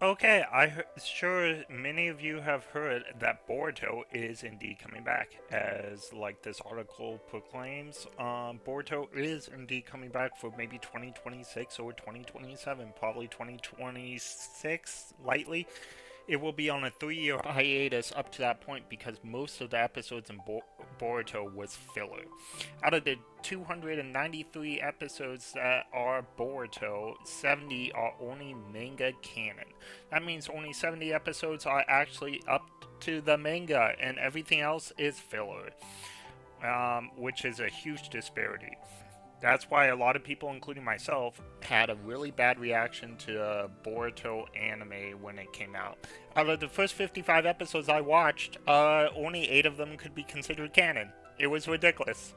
Okay, sure many of you have heard that Boruto is indeed coming back. As like this article proclaims, Boruto is indeed coming back for maybe 2026 or 2027, probably 2026 lightly. It will be on a 3 year hiatus up to that point because most of the episodes in Boruto was filler. Out of the 293 episodes that are Boruto, 70 are only manga canon. That means only 70 episodes are actually up to the manga, and everything else is filler, which is a huge disparity. That's why a lot of people, including myself, had a really bad reaction to the Boruto anime when it came out. Out of the first 55 episodes I watched, only 8 of them could be considered canon. It was ridiculous.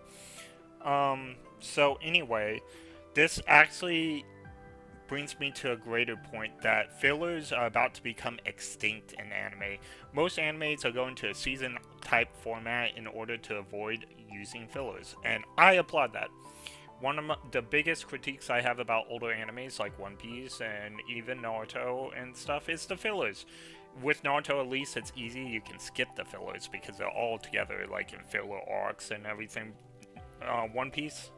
So anyway, this actually brings me to a greater point that fillers are about to become extinct in anime. Most animes are going to a season type format in order to avoid using fillers, and I applaud that. One of the biggest critiques I have about older animes like One Piece and even Naruto and stuff is the fillers. With Naruto, at least it's easy, you can skip the fillers because they're all together, like in filler arcs and everything. One Piece,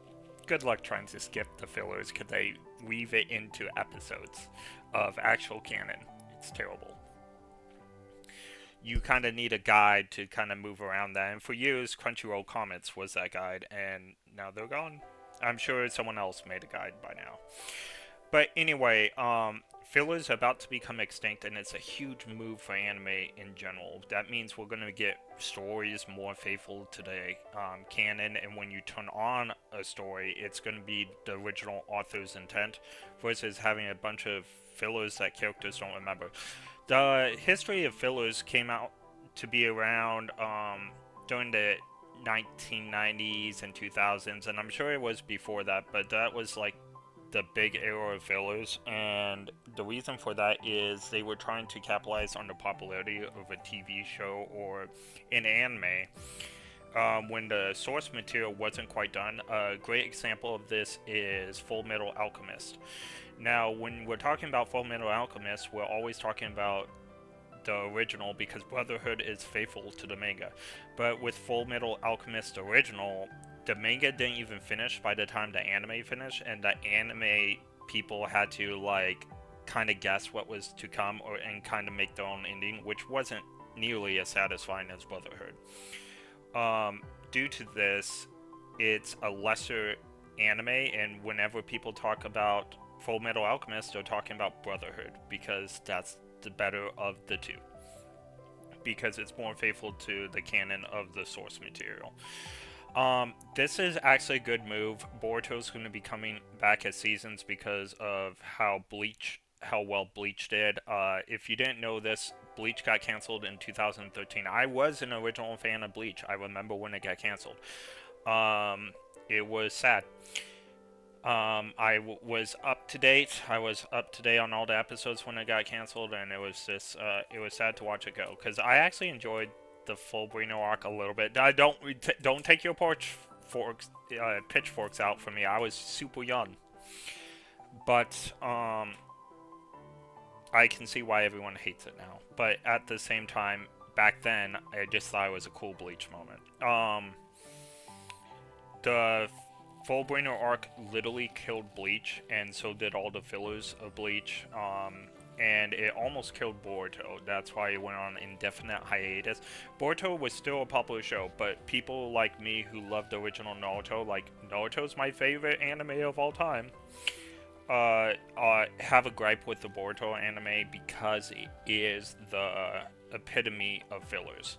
good luck trying to skip the fillers because they weave it into episodes of actual canon. It's terrible. You kind of need a guide to kind of move around that. And for years, Crunchyroll Comments was that guide, and now they're gone. I'm sure someone else made a guide by now. But anyway, fillers are about to become extinct, and it's a huge move for anime in general. That means we're going to get stories more faithful to the canon, and when you turn on a story, it's going to be the original author's intent versus having a bunch of fillers that characters don't remember. The history of fillers came out to be around during the 1990s and 2000s, and I'm sure it was before that, but that was like the big era of fillers, and the reason for that is they were trying to capitalize on the popularity of a TV show or an anime when the source material wasn't quite done. A great example of this is Full Metal Alchemist. Now, when we're talking about Full Metal Alchemist, we're always talking about the original because Brotherhood is faithful to the manga. But with Full Metal Alchemist original, the manga didn't even finish by the time the anime finished, and the anime people had to like kind of guess what was to come or and kind of make their own ending, which wasn't nearly as satisfying as Brotherhood. Due to this, it's a lesser anime, and whenever people talk about Full Metal Alchemist, they're talking about Brotherhood because that's the better of the two. Because it's more faithful to the canon of the source material. This is actually a good move. Boruto's going to be coming back as seasons because of how well Bleach did. If you didn't know this, Bleach got canceled in 2013. I was an original fan of Bleach. I remember when it got canceled. It was sad. Was up to date. I was up to date on all the episodes when it got canceled, and it was just it was sad to watch it go because I actually enjoyed the full Bruno arc a little bit. I don't take your pitchforks out for me. I was super young, but I can see why everyone hates it now. But at the same time, back then, I just thought it was a cool Bleach moment. The Fullbringer arc literally killed Bleach, and so did all the fillers of Bleach. And it almost killed Boruto. That's why it went on indefinite hiatus. Boruto was still a popular show, but people like me who loved the original Naruto, like Naruto's my favorite anime of all time, have a gripe with the Boruto anime because it is the epitome of fillers.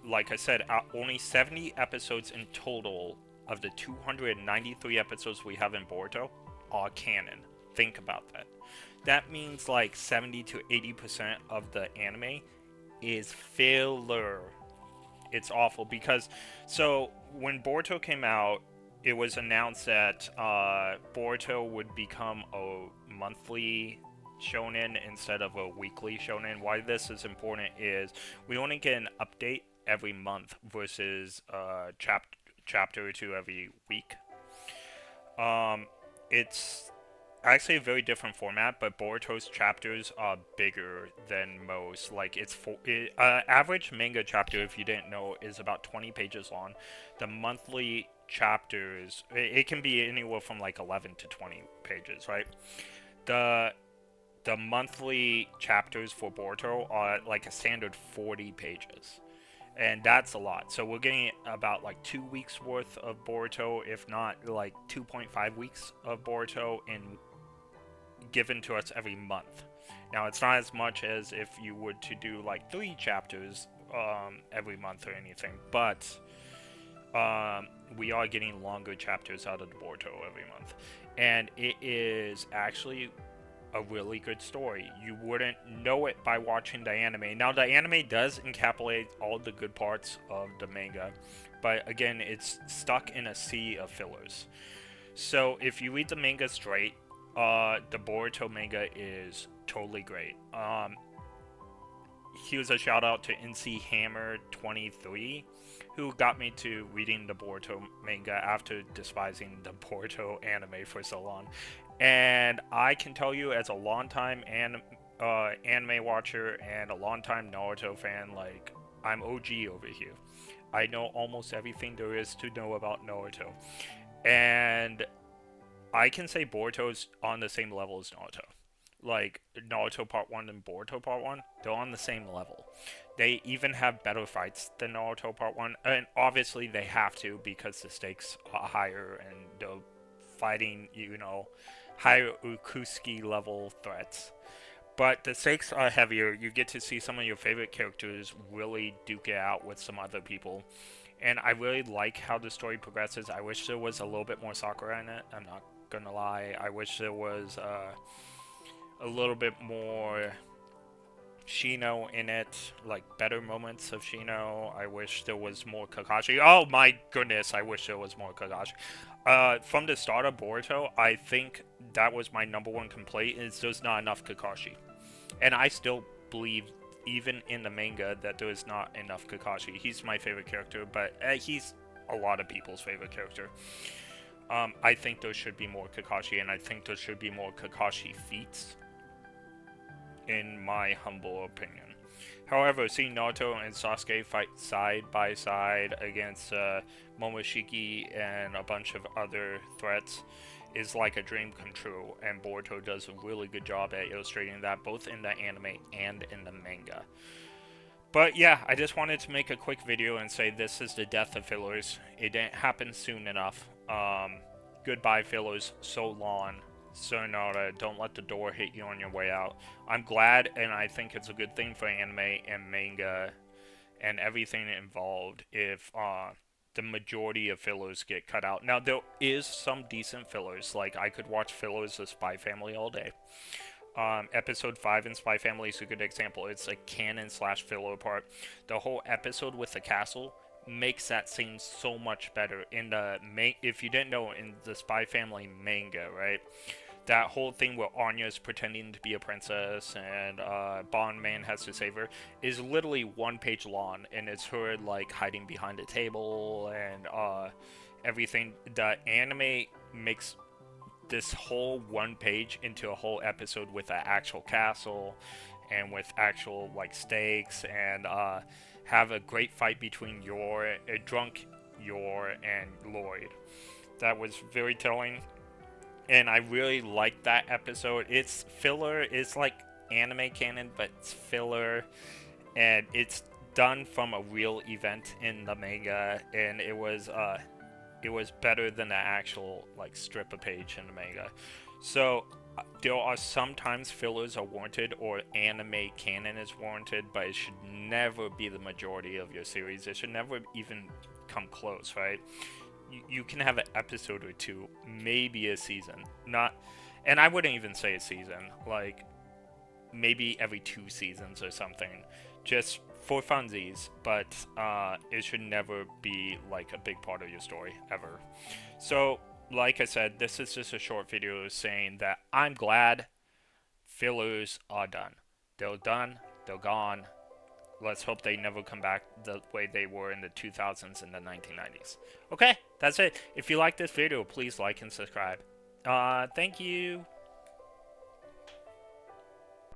Like I said, only 70 episodes in total of the 293 episodes we have in Boruto are canon. Think about that. That means like 70 to 80% of the anime is filler. It's awful because so when Boruto came out, it was announced that Boruto would become a monthly shonen instead of a weekly shonen. Why this is important is we only get an update every month versus chapter or two every week. It's actually a very different format, but Boruto's chapters are bigger than most. Like average manga chapter, if you didn't know, is about 20 pages long. The monthly chapters, it can be anywhere from like 11 to 20 pages, right? The the monthly chapters for Boruto are like a standard 40 pages. And that's a lot. So we're getting about like 2 weeks worth of Boruto, if not like 2.5 weeks of Boruto in given to us every month. Now, it's not as much as if you were to do like 3 chapters every month or anything, but we are getting longer chapters out of the Boruto every month. And it is actually a really good story. You wouldn't know it by watching the anime. Now, the anime does encapsulate all the good parts of the manga, but again, it's stuck in a sea of fillers. So if you read the manga straight, the Boruto manga is totally great. Here's a shout out to NC Hammer 23, who got me to reading the Boruto manga after despising the Boruto anime for so long. And I can tell you, as a longtime anime watcher and a longtime Naruto fan, like, I'm OG over here. I know almost everything there is to know about Naruto. And I can say Boruto's on the same level as Naruto. Like, Naruto Part 1 and Boruto Part 1, they're on the same level. They even have better fights than Naruto Part 1, and obviously they have to because the stakes are higher and they're fighting, higher Ukusuki level threats. But the stakes are heavier. You get to see some of your favorite characters really duke it out with some other people. And I really like how the story progresses. I wish there was a little bit more Sakura in it. I'm not gonna lie. I wish there was a little bit more Shino in it, like better moments of Shino. I wish there was more Kakashi. Oh my goodness, I wish there was more Kakashi. From the start of Boruto, I think that was my number one complaint is there's not enough Kakashi. And I still believe, even in the manga, that there is not enough Kakashi. He's my favorite character, but he's a lot of people's favorite character. I think there should be more Kakashi, and I think there should be more Kakashi feats, in my humble opinion. However, seeing Naruto and Sasuke fight side by side against Momoshiki and a bunch of other threats is like a dream come true, and Boruto does a really good job at illustrating that both in the anime and in the manga. But yeah, I just wanted to make a quick video and say this is the death of fillers. It didn't happen soon enough. Goodbye fillers, so long. Sayonara, don't let the door hit you on your way out. I'm glad, and I think it's a good thing for anime and manga and everything involved if the majority of fillers get cut out. Now, there is some decent fillers. Like, I could watch fillers of Spy Family all day. Episode 5 in Spy Family is a good example. It's a canon slash filler part. The whole episode with the castle makes that scene so much better. In the if you didn't know, in the Spy Family manga, right? That whole thing where Anya's pretending to be a princess and Bond Man has to save her is literally 1 page long, and it's her like hiding behind a table and everything. The anime makes this whole 1 page into a whole episode with an actual castle and with actual like stakes and have a great fight between drunk Yor and Lloyd. That was very telling, and I really liked that episode. It's filler. It's like anime canon, but it's filler, and it's done from a real event in the manga, and it was better than the actual like strip of page in the manga. So there are sometimes fillers are warranted or anime canon is warranted, but it should never be the majority of your series. It should never even come close, right? You can have an episode or two, maybe a season, not, and I wouldn't even say a season, like maybe every 2 seasons or something, just for funsies, but it should never be like a big part of your story ever. So, like I said, this is just a short video saying that I'm glad fillers are done. They're done, they're gone. Let's hope they never come back the way they were in the 2000s and the 1990s. Okay, that's it. If you like this video, please like and subscribe. Thank you.